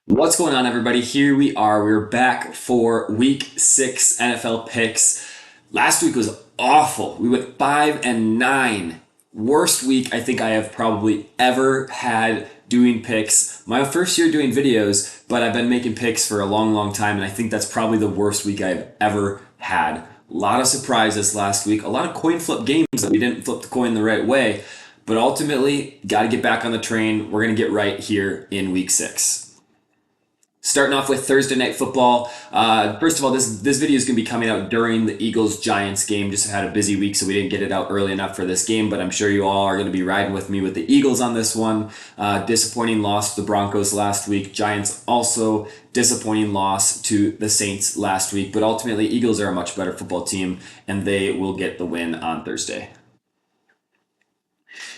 What's going on, everybody? Here we are. We're back for week 6 NFL picks. Last week was awful. We went 5-9. Worst week I think I have probably ever had doing picks. My first year doing videos, but I've been making picks for a long time, and I think that's probably the worst week I've ever had. A lot of surprises last week. A lot of coin flip games that we didn't flip the coin the right way. But ultimately, got to get back on the train. We're going to get right here in week 6. Starting off with Thursday Night Football. First of all, this video is going to be coming out during the Eagles-Giants game. Just had a busy week, so we didn't get it out early enough for this game, but I'm sure you all are going to be riding with me with the Eagles on this one. Disappointing loss to the Broncos last week. Giants also disappointing loss to the Saints last week, but ultimately Eagles are a much better football team, and they will get the win on Thursday.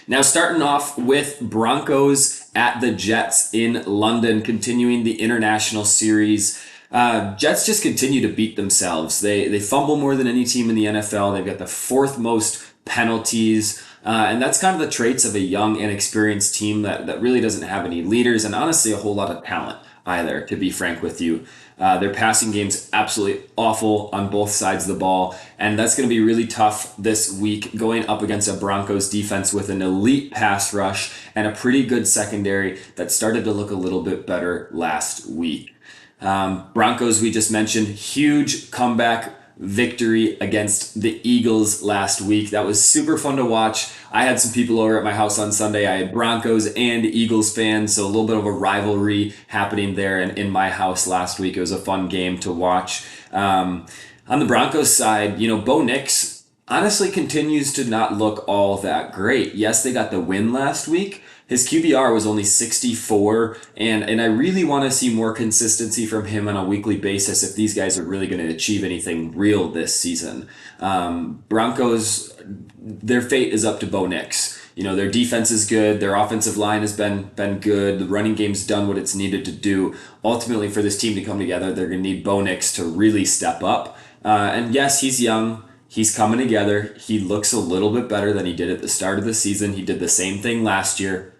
Now, starting off with Broncos at the Jets in London, continuing the international series. Jets just continue to beat themselves. They fumble more than any team in the NFL. They've got the 4th most penalties. And that's kind of the traits of a young, inexperienced team that really doesn't have any leaders and honestly a whole lot of talent either, to be frank with you. Their passing game's absolutely awful on both sides of the ball, and that's going to be really tough this week going up against a Broncos defense with an elite pass rush and a pretty good secondary that started to look a little bit better last week. Broncos, we just mentioned, huge comeback victory against the Eagles last week. That was super fun to watch. I had some people over at my house on Sunday. I had Broncos and Eagles fans, so a little bit of a rivalry happening there in my house last week. It was a fun game to watch. On the Broncos side, Bo Nix honestly continues to not look all that great. Yes, they got the win last week. His QBR was only 64, and I really want to see more consistency from him on a weekly basis if these guys are really going to achieve anything real this season. Broncos, their fate is up to Bo Nix. Their defense is good. Their offensive line has been good. The running game's done what it's needed to do. Ultimately, for this team to come together, they're going to need Bo Nix to really step up. And yes, he's young. He's coming together. He looks a little bit better than he did at the start of the season. He did the same thing last year.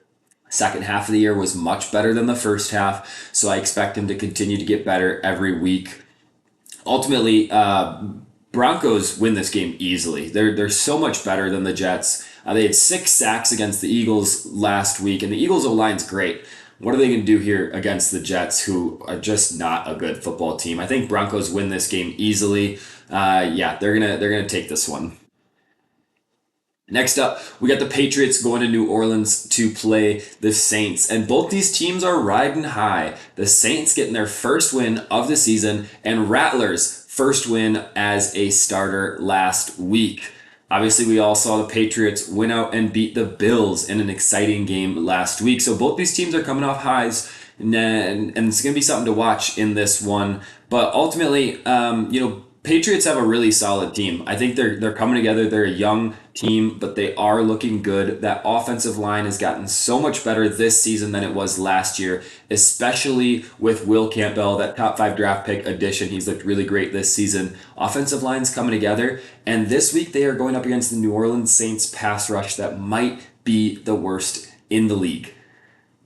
Second half of the year was much better than the first half, so I expect him to continue to get better every week. Ultimately, Broncos win this game easily. They're so much better than the Jets. They had 6 sacks against the Eagles last week, and the Eagles O-line's great. What are they going to do here against the Jets, who are just not a good football team? I think Broncos win this game easily. They're gonna take this one. Next up, we got the Patriots going to New Orleans to play the Saints. And both these teams are riding high. The Saints getting their first win of the season, and Rattler's first win as a starter last week. Obviously, we all saw the Patriots win out and beat the Bills in an exciting game last week. So both these teams are coming off highs, and it's going to be something to watch in this one. But ultimately, Patriots have a really solid team. I think they're coming together. They're a young team, but they are looking good. That offensive line has gotten so much better this season than it was last year, especially with Will Campbell, that top 5 draft pick addition. He's looked really great this season. Offensive line's coming together, and this week they are going up against the New Orleans Saints pass rush that might be the worst in the league.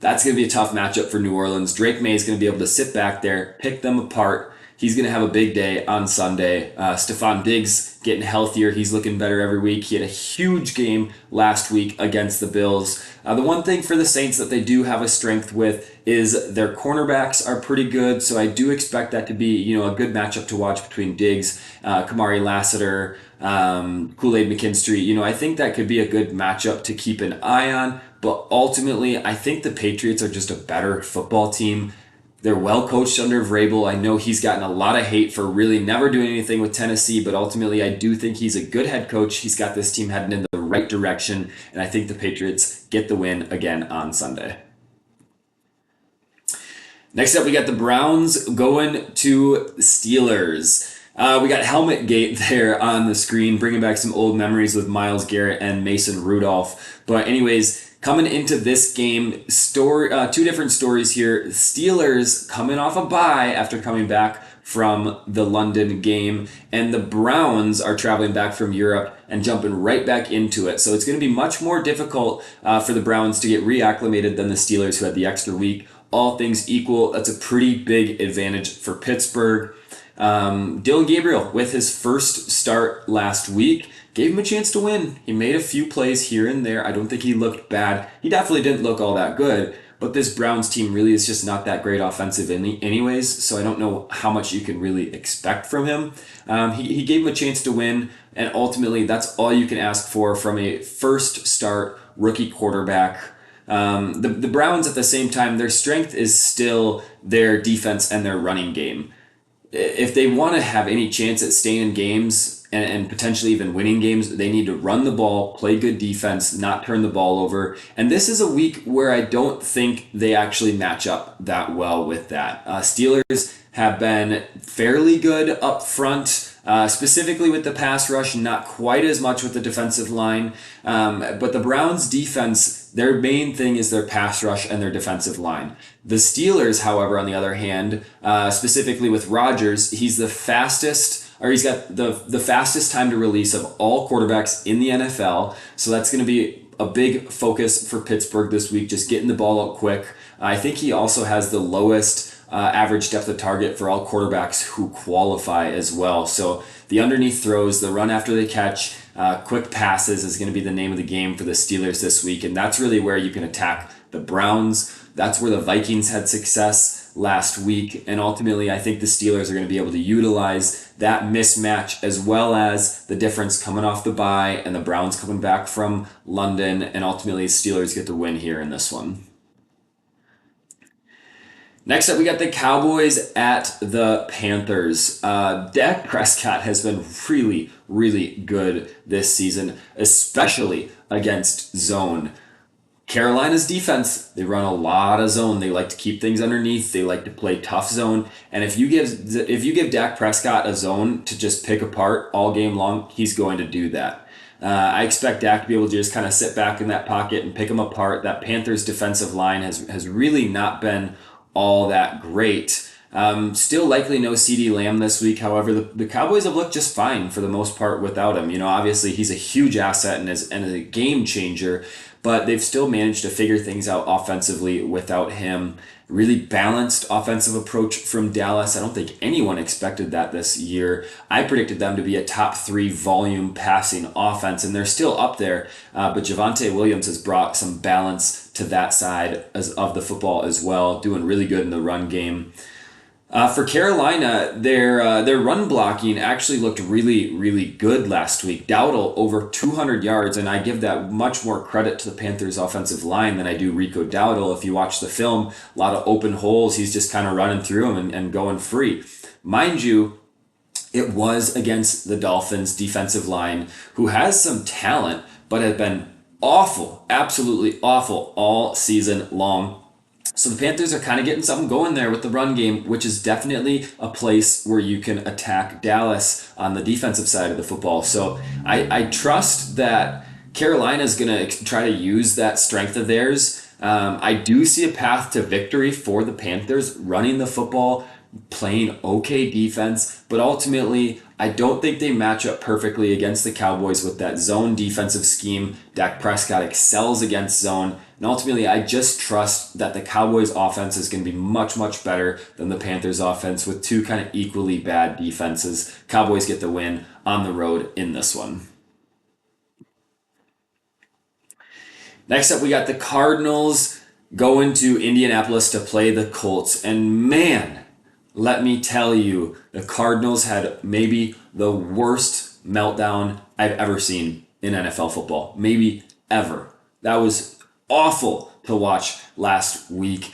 That's going to be a tough matchup for New Orleans. Drake May is going to be able to sit back there, pick them apart. He's going to have a big day on Sunday. Stephon Diggs getting healthier. He's looking better every week. He had a huge game last week against the Bills. The one thing for the Saints that they do have a strength with is their cornerbacks are pretty good. So I do expect that to be, a good matchup to watch between Diggs, Kamari Lassiter, Kool-Aid McKinstry. I think that could be a good matchup to keep an eye on. But ultimately, I think the Patriots are just a better football team. They're well coached under Vrabel. I know he's gotten a lot of hate for really never doing anything with Tennessee, but ultimately I do think he's a good head coach. He's got this team heading in the right direction, and I think the Patriots get the win again on Sunday. Next up, we got the Browns going to Steelers. We got Helmet Gate there on the screen, bringing back some old memories with Myles Garrett and Mason Rudolph. But anyways, coming into this game, two different stories here. Steelers coming off a bye after coming back from the London game, and the Browns are traveling back from Europe and jumping right back into it. So it's going to be much more difficult for the Browns to get reacclimated than the Steelers, who had the extra week all things equal, that's a pretty big advantage for Pittsburgh. Dylan Gabriel, with his first start last week, gave him a chance to win. He made a few plays here and there. I don't think he looked bad. He definitely didn't look all that good, but this Browns team really is just not that great offensive anyways, so I don't know how much you can really expect from him. He gave him a chance to win, and ultimately that's all you can ask for from a first start rookie quarterback. The Browns, at the same time, their strength is still their defense and their running game. If they want to have any chance at staying in games and potentially even winning games, they need to run the ball, play good defense, not turn the ball over. And this is a week where I don't think they actually match up that well with that. Steelers have been fairly good up front. Specifically with the pass rush, not quite as much with the defensive line. But the Browns defense, their main thing is their pass rush and their defensive line. The Steelers, however, on the other hand, specifically with Rodgers, he's the fastest, or he's got the fastest time to release of all quarterbacks in the NFL. So that's going to be a big focus for Pittsburgh this week, just getting the ball out quick. I think he also has the lowest average depth of target for all quarterbacks who qualify as well. So the underneath throws, the run after the catch, quick passes is going to be the name of the game for the Steelers this week. And that's really where you can attack the Browns. That's where the Vikings had success last week. And ultimately, I think the Steelers are going to be able to utilize that mismatch, as well as the difference coming off the bye and the Browns coming back from London. And ultimately, Steelers get the win here in this one. Next up, we got the Cowboys at the Panthers. Dak Prescott has been really, really good this season, especially against zone. Carolina's defense, they run a lot of zone. They like to keep things underneath. They like to play tough zone. And if you give Dak Prescott a zone to just pick apart all game long, he's going to do that. I expect Dak to be able to just kind of sit back in that pocket and pick them apart. That Panthers defensive line has really not been all that great. Still likely no CeeDee Lamb this week. However, the Cowboys have looked just fine for the most part without him. You know, obviously he's a huge asset and a game changer, but they've still managed to figure things out offensively without him. Really balanced offensive approach from Dallas. I don't think anyone expected that this year. I predicted them to be a top 3 volume passing offense, and they're still up there. But Javonte Williams has brought some balance to that side of the football as well, doing really good in the run game. For Carolina, their run blocking actually looked really, really good last week. Dowdle over 200 yards, and I give that much more credit to the Panthers' offensive line than I do Rico Dowdle. If you watch the film, a lot of open holes. He's just kind of running through them and going free. Mind you, it was against the Dolphins' defensive line, who has some talent, but have been awful, absolutely awful all season long. So the Panthers are kind of getting something going there with the run game, which is definitely a place where you can attack Dallas on the defensive side of the football. So I trust that Carolina is going to try to use that strength of theirs. I do see a path to victory for the Panthers, running the football, playing okay defense, but ultimately I don't think they match up perfectly against the Cowboys with that zone defensive scheme. Dak Prescott excels against zone, and ultimately I just trust that the Cowboys offense is going to be much, much better than the Panthers offense with two kind of equally bad defenses. Cowboys get the win on the road in this one. Next up, we got the Cardinals going to Indianapolis to play the Colts, and man, let me tell you, the Cardinals had maybe the worst meltdown I've ever seen in NFL football. Maybe ever. That was awful to watch last week.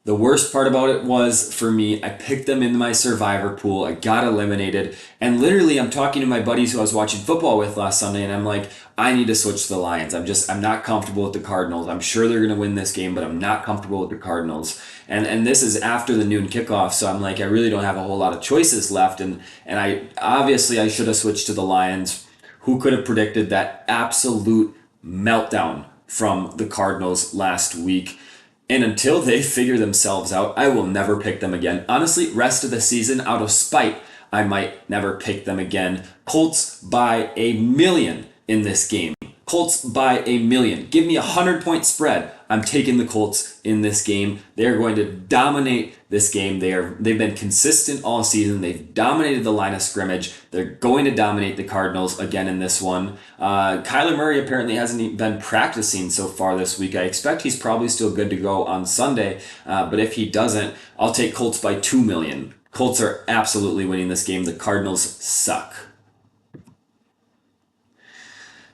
The worst part about it was, for me, I picked them into my survivor pool. I got eliminated. And literally, I'm talking to my buddies who I was watching football with last Sunday, and I'm like, I need to switch to the Lions. I'm not comfortable with the Cardinals. I'm sure they're going to win this game, but I'm not comfortable with the Cardinals. And this is after the noon kickoff, so I'm like, I really don't have a whole lot of choices left. And I should have switched to the Lions. Who could have predicted that absolute meltdown from the Cardinals last week? And until they figure themselves out, I will never pick them again. Honestly, rest of the season, out of spite, I might never pick them again. Colts by 1,000,000 in this game. Colts by 1,000,000. Give me a 100-point spread. I'm taking the Colts in this game. They're going to dominate this game. They've been consistent all season. They've dominated the line of scrimmage. They're going to dominate the Cardinals again in this one. Kyler Murray apparently hasn't been practicing so far this week. I expect he's probably still good to go on Sunday, but if he doesn't, I'll take Colts by 2,000,000. Colts are absolutely winning this game. The Cardinals suck.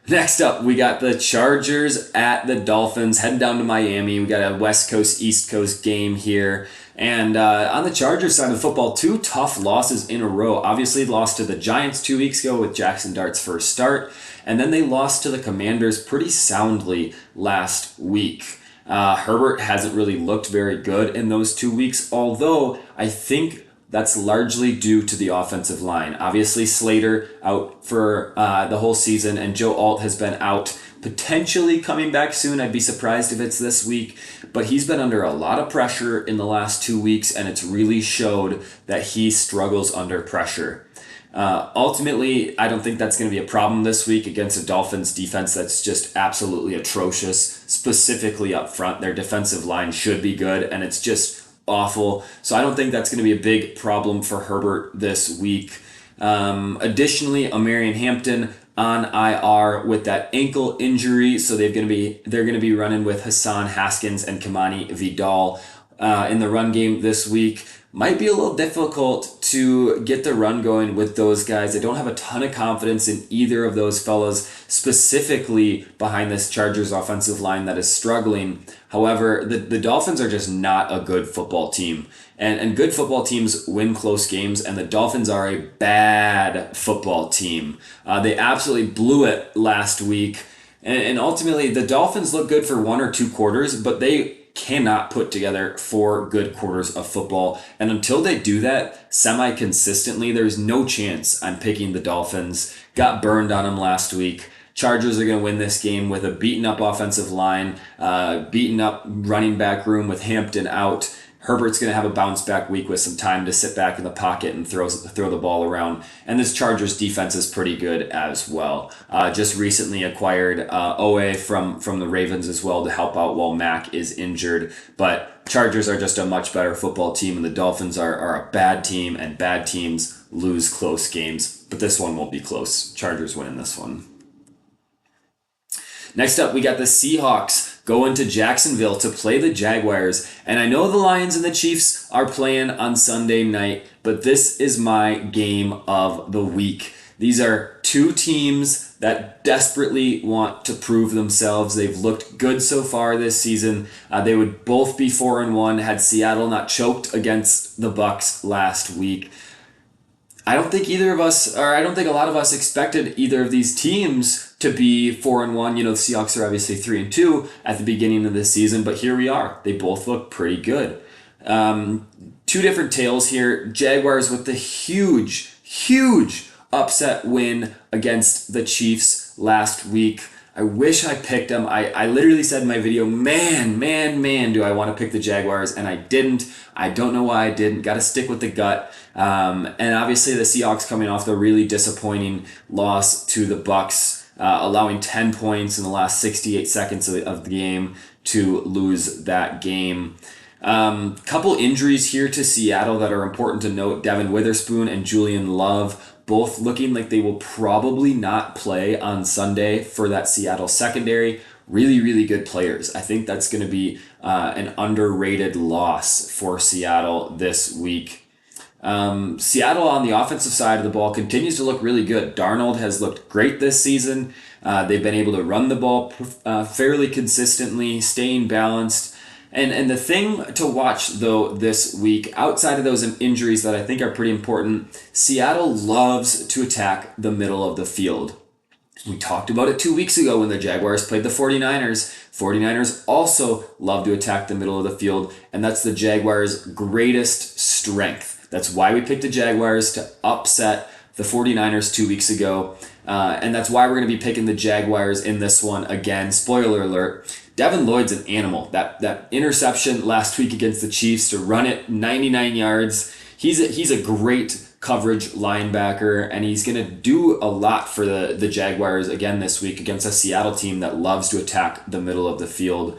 Next up, we got the Chargers at the Dolphins, heading down to Miami. We got a West Coast, East Coast game here. And on the Chargers side of the football, 2 tough losses in a row. Obviously, lost to the Giants 2 weeks ago with Jackson Dart's first start. And then they lost to the Commanders pretty soundly last week. Herbert hasn't really looked very good in those 2 weeks, although I think that's largely due to the offensive line. Obviously, Slater out for the whole season, and Joe Alt has been out, potentially coming back soon. I'd be surprised if it's this week, but he's been under a lot of pressure in the last 2 weeks, and it's really showed that he struggles under pressure. Ultimately, I don't think that's going to be a problem this week against a Dolphins defense that's just absolutely atrocious, specifically up front. Their defensive line should be good, and it's just awful. So I don't think that's going to be a big problem for Herbert this week. Additionally, Amarian Hampton on IR with that ankle injury, so they're going to be running with Hassan Haskins and Kamani Vidal in the run game this week. Might be a little difficult to get the run going with those guys. I don't have a ton of confidence in either of those fellas, specifically behind this Chargers offensive line that is struggling. However, the Dolphins are just not a good football team. And good football teams win close games, and the Dolphins are a bad football team. They absolutely blew it last week. And ultimately, the Dolphins look good for 1 or 2 quarters, but they cannot put together 4 good quarters of football. And until they do that semi-consistently, there's no chance I'm picking the Dolphins. Got burned on them last week. Chargers are going to win this game with a beaten up offensive line, beaten up running back room with Hampton out. Herbert's going to have a bounce back week with some time to sit back in the pocket and throw the ball around. And this Chargers defense is pretty good as well. Just recently acquired Owe from the Ravens as well to help out while Mack is injured. But Chargers are just a much better football team, and the Dolphins are a bad team, and bad teams lose close games. But this one won't be close. Chargers winning this one. Next up, we got the Seahawks going to Jacksonville to play the Jaguars. And I know the Lions and the Chiefs are playing on Sunday night, but this is my game of the week. These are 2 teams that desperately want to prove themselves. They've looked good so far this season. They would both be 4-1 had Seattle not choked against the Bucs last week. I don't think a lot of us expected either of these teams to be 4-1. The Seahawks are obviously 3-2 at the beginning of this season, but here we are. They both look pretty good. 2 different tales here. Jaguars with the huge upset win against the Chiefs last week. I wish I picked them. I literally said in my video, man, do I want to pick the Jaguars, and I didn't. I don't know why I didn't. Got to stick with the gut. And obviously the Seahawks coming off the really disappointing loss to the Bucs, allowing 10 points in the last 68 seconds of the game to lose that game. Couple injuries here to Seattle that are important to note. Devin Witherspoon and Julian Love both looking like they will probably not play on Sunday for that Seattle secondary. Really good players. I think that's going to be an underrated loss for Seattle this week. Seattle on the offensive side of the ball continues to look really good. Darnold has looked great this season. They've been able to run the ball fairly consistently, staying balanced. And the thing to watch, though, this week, outside of those injuries that I think are pretty important, Seattle loves to attack the middle of the field. We talked about it 2 weeks ago when the Jaguars played the 49ers. 49ers also love to attack the middle of the field, and that's the Jaguars' greatest strength. That's why we picked the Jaguars to upset the 49ers 2 weeks ago, and that's why we're going to be picking the Jaguars in this one again. Spoiler alert. Devin Lloyd's an animal. That interception last week against the Chiefs to run it 99 yards. He's a great coverage linebacker, and he's going to do a lot for the Jaguars again this week against a Seattle team that loves to attack the middle of the field.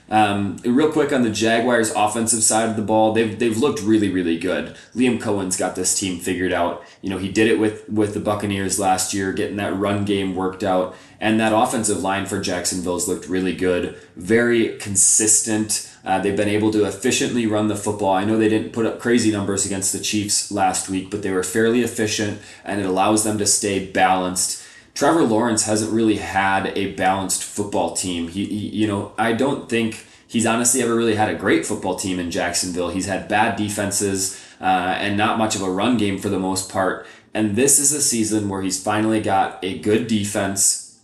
Real quick on the Jaguars offensive side of the ball, they've looked really, really good. Liam Cohen's got this team figured out. He did it with the Buccaneers last year, getting that run game worked out, and that offensive line for Jacksonville's looked really good, very consistent. They've been able to efficiently run the football. I know they didn't put up crazy numbers against the Chiefs last week, but they were fairly efficient, and it allows them to stay balanced. Trevor Lawrence hasn't really had a balanced football team. I don't think he's honestly ever really had a great football team in Jacksonville. He's had bad defenses and not much of a run game for the most part. And this is a season where he's finally got a good defense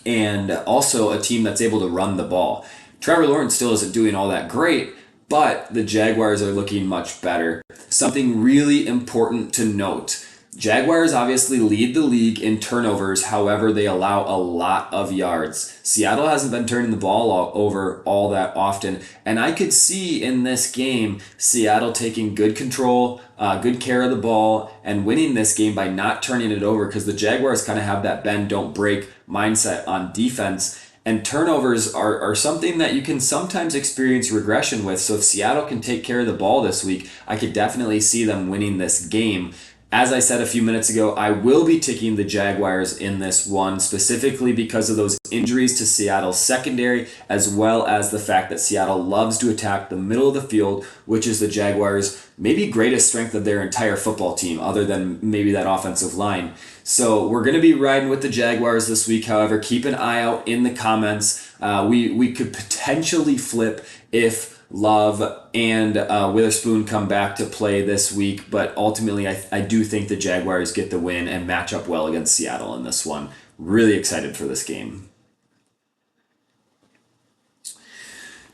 and also a team that's able to run the ball. Trevor Lawrence still isn't doing all that great, but the Jaguars are looking much better. Something really important to note. Jaguars obviously lead the league in turnovers, however, they allow a lot of yards. Seattle hasn't been turning the ball over all that often, and I could see in this game Seattle taking good control, good care of the ball, and winning this game by not turning it over because the Jaguars kind of have that bend, don't break mindset on defense. And turnovers are something that you can sometimes experience regression with. So if Seattle can take care of the ball this week, I could definitely see them winning this game. As I said a few minutes ago, I will be taking the Jaguars in this one, specifically because of those injuries to Seattle's secondary, as well as the fact that Seattle loves to attack the middle of the field, which is the Jaguars' maybe greatest strength of their entire football team, other than maybe that offensive line. So we're going to be riding with the Jaguars this week. However, keep an eye out in the comments. We could potentially flip if Love and Witherspoon come back to play this week, but ultimately I do think the Jaguars get the win and match up well against Seattle in this one. Really excited for this game.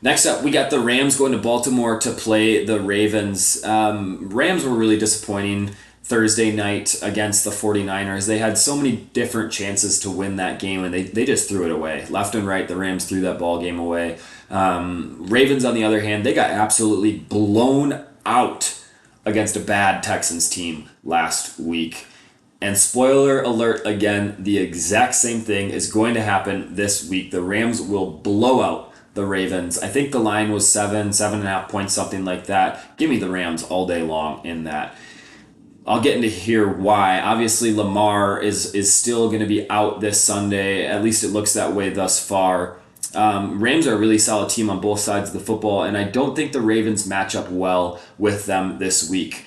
Next up, we got the Rams going to Baltimore to play the Ravens. Rams were really disappointing Thursday night against the 49ers. They had so many different chances to win that game, and they just threw it away. Left and right, the Rams threw that ball game away. Ravens, on the other hand, they got absolutely blown out against a bad Texans team last week. And spoiler alert again, the exact same thing is going to happen this week. The Rams will blow out the Ravens. I think the line was 7.5 points, something like that. Give me the Rams all day long in that. I'll get into here why. Obviously, Lamar is still going to be out this Sunday. At least it looks that way thus far. Rams are a really solid team on both sides of the football, and I don't think the Ravens match up well with them this week.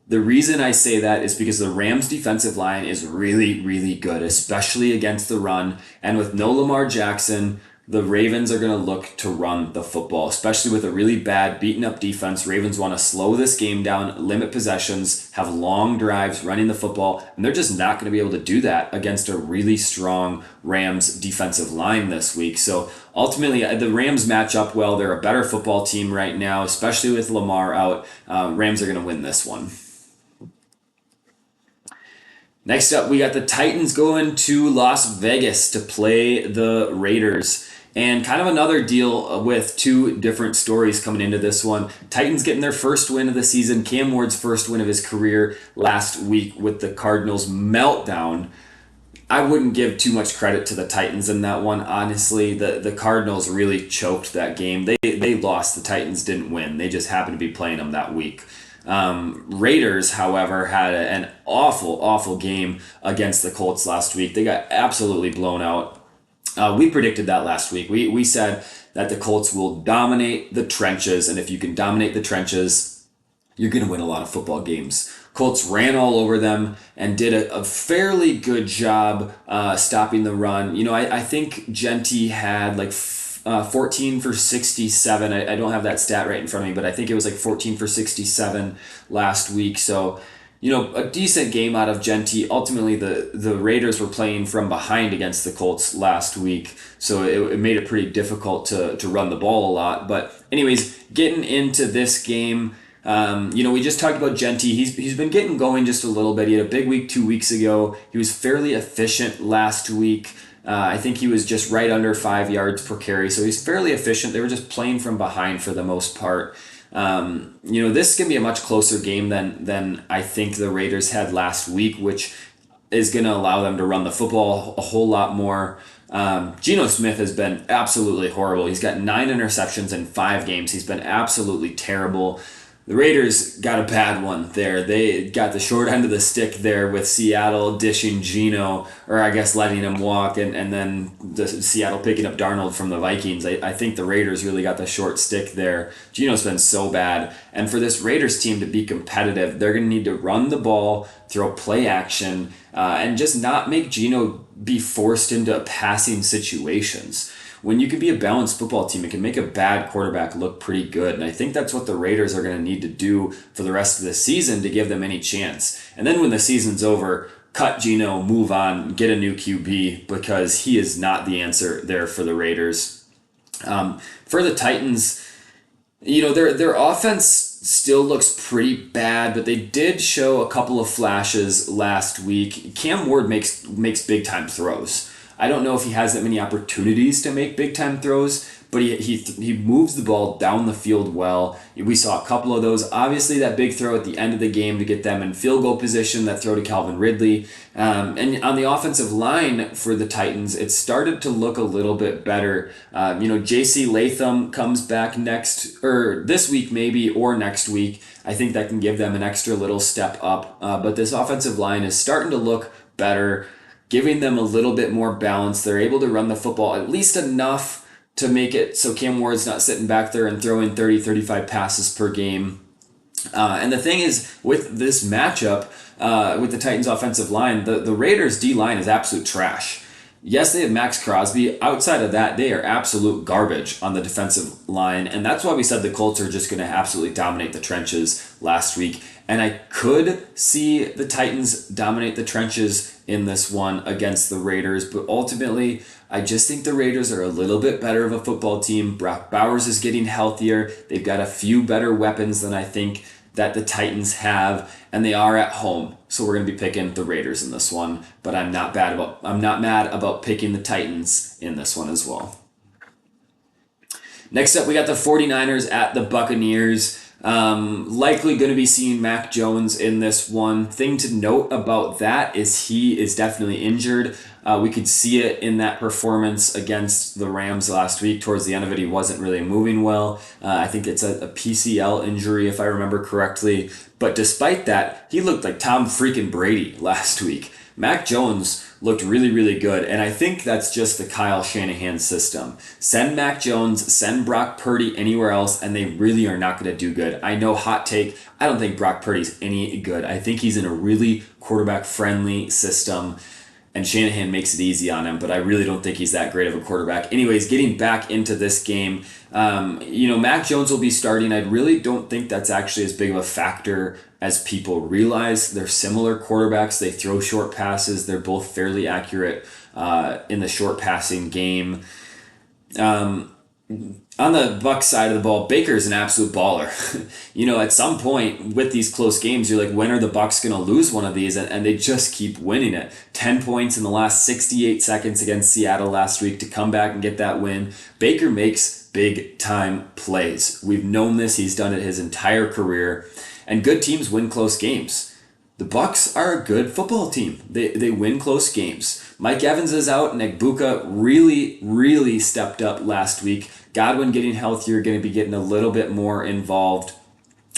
The reason I say that is because the Rams' defensive line is really, really good, especially against the run. And with no Lamar Jackson, the Ravens are going to look to run the football, especially with a really bad, beaten-up defense. Ravens want to slow this game down, limit possessions, have long drives running the football, and they're just not going to be able to do that against a really strong Rams defensive line this week. So ultimately, the Rams match up well. They're a better football team right now, especially with Lamar out. Rams are going to win this one. Next up, we got the Titans going to Las Vegas to play the Raiders. And kind of another deal with two different stories coming into this one. Titans getting their first win of the season. Cam Ward's first win of his career last week with the Cardinals meltdown. I wouldn't give too much credit to the Titans in that one, honestly. The Cardinals really choked that game. They lost. The Titans didn't win. They just happened to be playing them that week. Raiders, however, had an awful game against the Colts last week. They got absolutely blown out. We predicted that last week. We said that the Colts will dominate the trenches, and if you can dominate the trenches, you're going to win a lot of football games. Colts ran all over them and did a fairly good job stopping the run. I think Genty had like 14 for 67. I don't have that stat right in front of me, but I think it was like 14 for 67 last week. So, a decent game out of Genty. Ultimately, the Raiders were playing from behind against the Colts last week, so it made it pretty difficult to run the ball a lot. But anyways, getting into this game, we just talked about Genty. He's been getting going just a little bit. He had a big week 2 weeks ago. He was fairly efficient last week. I think he was just right under 5 yards per carry, so he's fairly efficient. They were just playing from behind for the most part. This can be a much closer game than I think the Raiders had last week, which is going to allow them to run the football a whole lot more. Geno Smith has been absolutely horrible. He's got 9 interceptions in 5 games. He's been absolutely terrible. The Raiders got a bad one there. They got the short end of the stick there with Seattle dishing Geno, or I guess letting him walk, and then Seattle picking up Darnold from the Vikings. I think the Raiders really got the short stick there. Geno's been so bad. And for this Raiders team to be competitive, they're going to need to run the ball, throw play action, and just not make Geno be forced into passing situations. When you can be a balanced football team, it can make a bad quarterback look pretty good. And I think that's what the Raiders are going to need to do for the rest of the season to give them any chance. And then when the season's over, cut Geno, move on, get a new QB, because he is not the answer there for the Raiders. For the Titans, their offense still looks pretty bad, but they did show a couple of flashes last week. Cam Ward makes big time throws. I don't know if he has that many opportunities to make big time throws, but he moves the ball down the field well. We saw a couple of those. Obviously, that big throw at the end of the game to get them in field goal position, that throw to Calvin Ridley. And on the offensive line for the Titans, it started to look a little bit better. J.C. Latham comes back this week maybe, or next week. I think that can give them an extra little step up. But this offensive line is starting to look better, giving them a little bit more balance. They're able to run the football at least enough to make it so Cam Ward's not sitting back there and throwing 30, 35 passes per game. And the thing is, with this matchup, with the Titans offensive line, the Raiders D-line is absolute trash. Yes, they have Max Crosby. Outside of that, they are absolute garbage on the defensive line. And that's why we said the Colts are just going to absolutely dominate the trenches last week. And I could see the Titans dominate the trenches in this one against the Raiders. But ultimately, I just think the Raiders are a little bit better of a football team. Brock Bowers is getting healthier. They've got a few better weapons than I think that the Titans have, and they are at home. So we're going to be picking the Raiders in this one, but I'm not mad about picking the Titans in this one as well. Next up, we got the 49ers at the Buccaneers. Likely going to be seeing Mac Jones in this one. Thing to note about that is he is definitely injured. We could see it in that performance against the Rams last week. Towards the end of it, he wasn't really moving well. I think it's a PCL injury, if I remember correctly. But despite that, he looked like Tom freaking Brady last week. Mac Jones looked really, really good, and I think that's just the Kyle Shanahan system. Send Mac Jones, send Brock Purdy anywhere else, and they really are not going to do good. I know, hot take, I don't think Brock Purdy's any good. I think he's in a really quarterback-friendly system, and Shanahan makes it easy on him, but I really don't think he's that great of a quarterback. Anyways, getting back into this game, Mac Jones will be starting. I really don't think that's actually as big of a factor as people realize. They're similar quarterbacks. They throw short passes. They're both fairly accurate in the short passing game. On the Bucs side of the ball, Baker's an absolute baller. At some point with these close games, you're like, when are the Bucs going to lose one of these? And they just keep winning it. 10 points in the last 68 seconds against Seattle last week to come back and get that win. Baker makes big time plays. We've known this. He's done it his entire career. And good teams win close games. The Bucs are a good football team. They win close games. Mike Evans is out, and Egbuka really, really stepped up last week. Godwin getting healthier, going to be getting a little bit more involved.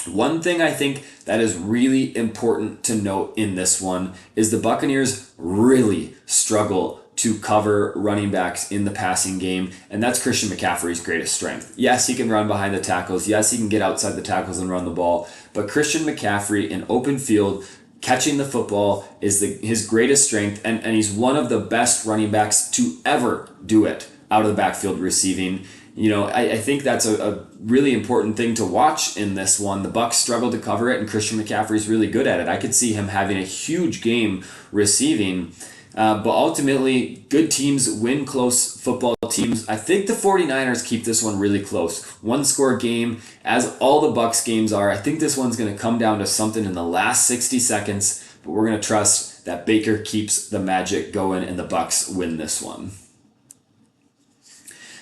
One thing I think that is really important to note in this one is the Buccaneers really struggle to cover running backs in the passing game, and that's Christian McCaffrey's greatest strength. Yes, he can run behind the tackles. Yes, he can get outside the tackles and run the ball, but Christian McCaffrey in open field, catching the football is his greatest strength, and he's one of the best running backs to ever do it out of the backfield receiving. I think that's a really important thing to watch in this one. The Bucs struggle to cover it, and Christian McCaffrey's really good at it. I could see him having a huge game receiving. But ultimately, good teams win close football teams. I think the 49ers keep this one really close. One-score game, as all the Bucs games are. I think this one's going to come down to something in the last 60 seconds, but we're going to trust that Baker keeps the magic going and the Bucs win this one.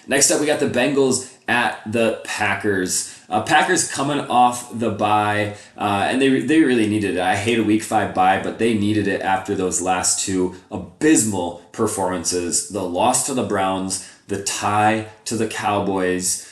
Next up, we got the Bengals at the Packers. Packers coming off the bye, and they really needed it. I hate a week 5 bye, but they needed it after those last two abysmal performances. The loss to the Browns, the tie to the Cowboys.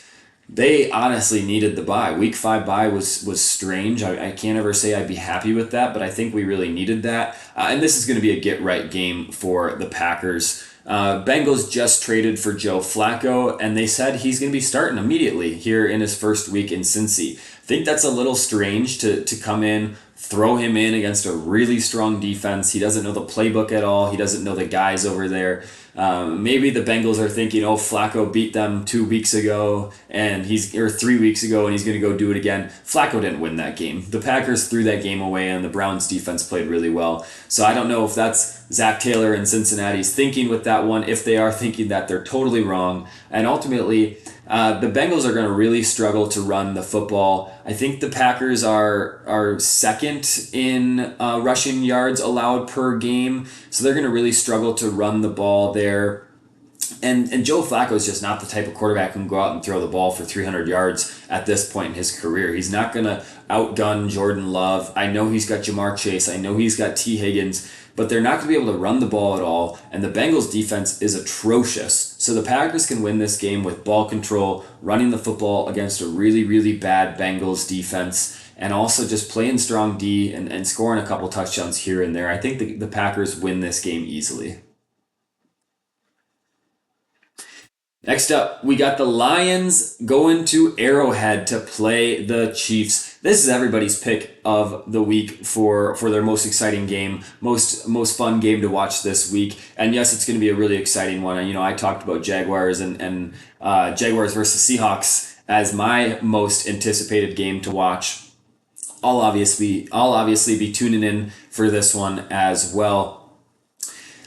They honestly needed the bye. Week 5 bye was strange. I can't ever say I'd be happy with that, but I think we really needed that. And this is going to be a get-right game for the Packers. Bengals just traded for Joe Flacco, and they said he's going to be starting immediately here in his first week in Cincy. I think that's a little strange to come in, throw him in against a really strong defense. He doesn't know the playbook at all. He doesn't know the guys over there. Maybe the Bengals are thinking, oh, Flacco beat them 2 weeks ago or 3 weeks ago, and he's going to go do it again. Flacco didn't win that game. The Packers threw that game away, and the Browns defense played really well. So I don't know if that's Zach Taylor and Cincinnati's thinking with that one. If they are thinking that, they're totally wrong. And ultimately, the Bengals are going to really struggle to run the football. I think the Packers are second in rushing yards allowed per game, so they're going to really struggle to run the ball there. And Joe Flacco is just not the type of quarterback who can go out and throw the ball for 300 yards at this point in his career. He's not going to outgun Jordan Love. I know he's got Jamar Chase. I know he's got T. Higgins. But they're not going to be able to run the ball at all, and the Bengals defense is atrocious. So the Packers can win this game with ball control, running the football against a really, really bad Bengals defense, and also just playing strong D and scoring a couple touchdowns here and there. I think the Packers win this game easily. Next up, we got the Lions going to Arrowhead to play the Chiefs. This is everybody's pick of the week for their most exciting game, most fun game to watch this week. And yes, it's going to be a really exciting one. And I talked about Jaguars and Jaguars versus Seahawks as my most anticipated game to watch. I'll obviously be tuning in for this one as well.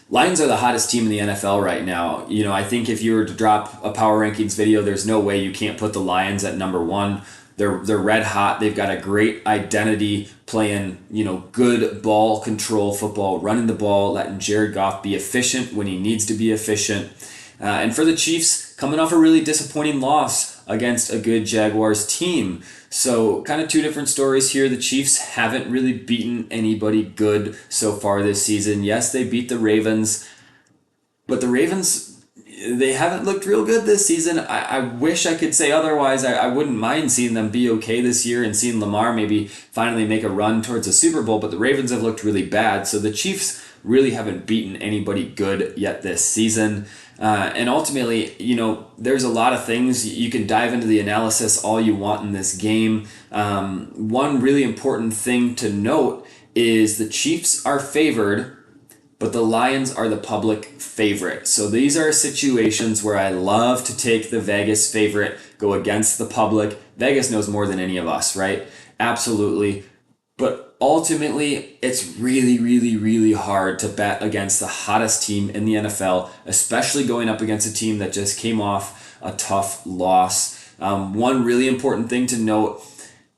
Lions are the hottest team in the NFL right now. I think if you were to drop a power rankings video, there's no way you can't put the Lions at number one. They're red hot. They've got a great identity playing, good ball control football, running the ball, letting Jared Goff be efficient when he needs to be efficient. And for the Chiefs, coming off a really disappointing loss against a good Jaguars team. So kind of two different stories here. The Chiefs haven't really beaten anybody good so far this season. Yes, they beat the Ravens, but the Ravens, they haven't looked real good this season. I wish I could say otherwise. I wouldn't mind seeing them be okay this year and seeing Lamar maybe finally make a run towards a Super Bowl, but the Ravens have looked really bad. So the Chiefs really haven't beaten anybody good yet this season. And ultimately, there's a lot of things. You can dive into the analysis all you want in this game. One really important thing to note is the Chiefs are favored, but the Lions are the public favorite. So these are situations where I love to take the Vegas favorite, go against the public. Vegas knows more than any of us, right? Absolutely. But ultimately, it's really, really, really hard to bet against the hottest team in the NFL, especially going up against a team that just came off a tough loss. One really important thing to note,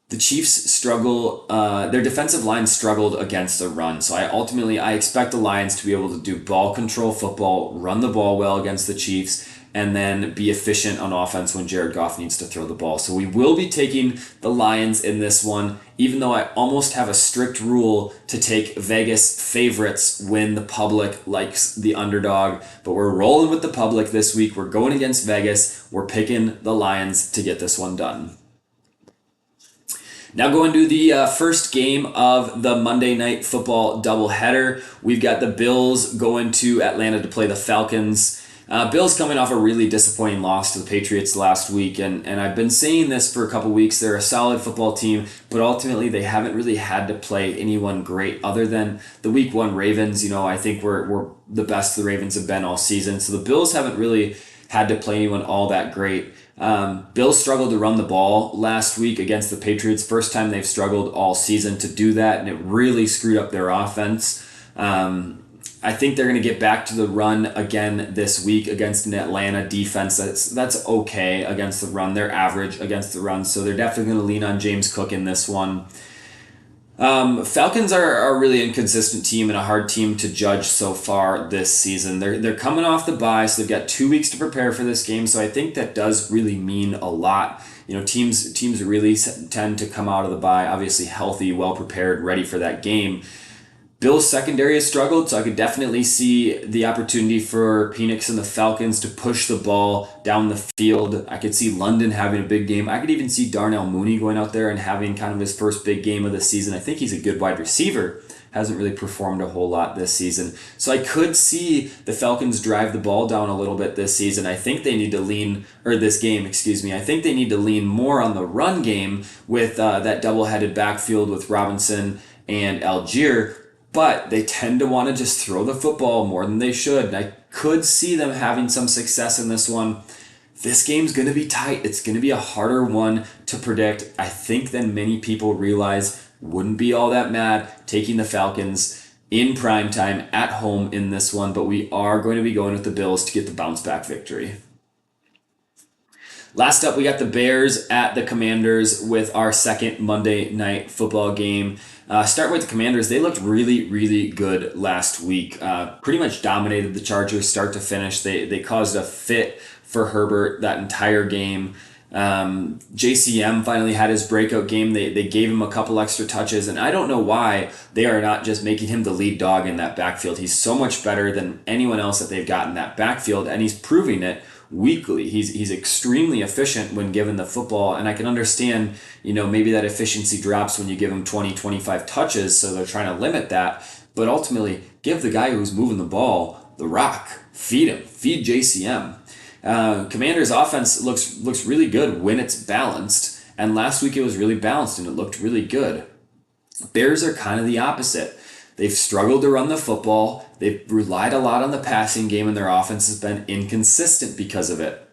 the Chiefs struggle, their defensive line struggled against the run. So I expect the Lions to be able to do ball control football, run the ball well against the Chiefs, and then be efficient on offense when Jared Goff needs to throw the ball. So we will be taking the Lions in this one, even though I almost have a strict rule to take Vegas favorites when the public likes the underdog. But we're rolling with the public this week. We're going against Vegas. We're picking the Lions to get this one done. Now going to the first game of the Monday Night Football doubleheader. We've got the Bills going to Atlanta to play the Falcons. Bills coming off a really disappointing loss to the Patriots last week, and I've been saying this for a couple weeks. They're a solid football team, but ultimately they haven't really had to play anyone great other than the Week 1 Ravens. I think we're the best the Ravens have been all season. So the Bills haven't really had to play anyone all that great. Bills struggled to run the ball last week against the Patriots. First time they've struggled all season to do that, and it really screwed up their offense. I think they're going to get back to the run again this week against an Atlanta defense that's okay against the run. They're average against the run, so they're definitely going to lean on James Cook in this one. Falcons are a really inconsistent team and a hard team to judge so far this season. They're coming off the bye, so they've got 2 weeks to prepare for this game, so I think that does really mean a lot. Teams really tend to come out of the bye obviously healthy, well prepared, ready for that game. Bills secondary has struggled, so I could definitely see the opportunity for Penix and the Falcons to push the ball down the field. I could see London having a big game. I could even see Darnell Mooney going out there and having kind of his first big game of the season. I think he's a good wide receiver. Hasn't really performed a whole lot this season. So I could see the Falcons drive the ball down a little bit this season. I think they need to this game, excuse me. I think they need to lean more on the run game with that double-headed backfield with Robinson and Algier. But they tend to want to just throw the football more than they should. And I could see them having some success in this one. This game's going to be tight. It's going to be a harder one to predict, I think, than many people realize. Wouldn't be all that mad taking the Falcons in primetime at home in this one. But we are going to be going with the Bills to get the bounce-back victory. Last up, we got the Bears at the Commanders with our second Monday Night Football game. Start with the Commanders. They looked really, really good last week. Pretty much dominated the Chargers start to finish. They caused a fit for Herbert that entire game. JCM finally had his breakout game. They gave him a couple extra touches, and I don't know why they are not just making him the lead dog in that backfield. He's so much better than anyone else that they've got in that backfield, and he's proving it weekly. He's extremely efficient when given the football, and I can understand, maybe that efficiency drops when you give him 20, 25 touches, so they're trying to limit that, but ultimately, give the guy who's moving the ball the rock. Feed him. Feed JCM. Commanders' offense looks really good when it's balanced, and last week it was really balanced and it looked really good. Bears are kind of the opposite. They've struggled to run the football. They've relied a lot on the passing game, and their offense has been inconsistent because of it.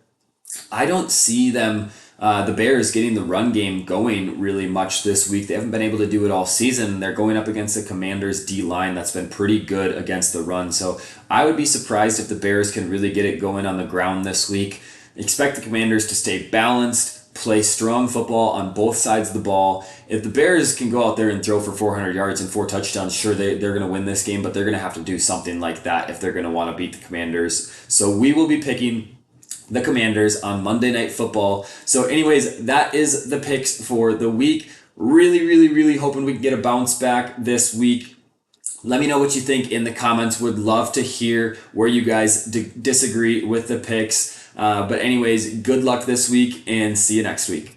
I don't see them, the Bears, getting the run game going really much this week. They haven't been able to do it all season. They're going up against the Commanders' D-line that's been pretty good against the run. So I would be surprised if the Bears can really get it going on the ground this week. Expect the Commanders to stay balanced, play strong football on both sides of the ball. If the Bears can go out there and throw for 400 yards and 4 touchdowns, sure, they're going to win this game, but they're going to have to do something like that if they're going to want to beat the Commanders. So we will be picking the Commanders on Monday Night Football. So anyways, that is the picks for the week. Really, really, really hoping we can get a bounce back this week. Let me know what you think in the comments. Would love to hear where you guys disagree with the picks. But anyways, good luck this week and see you next week.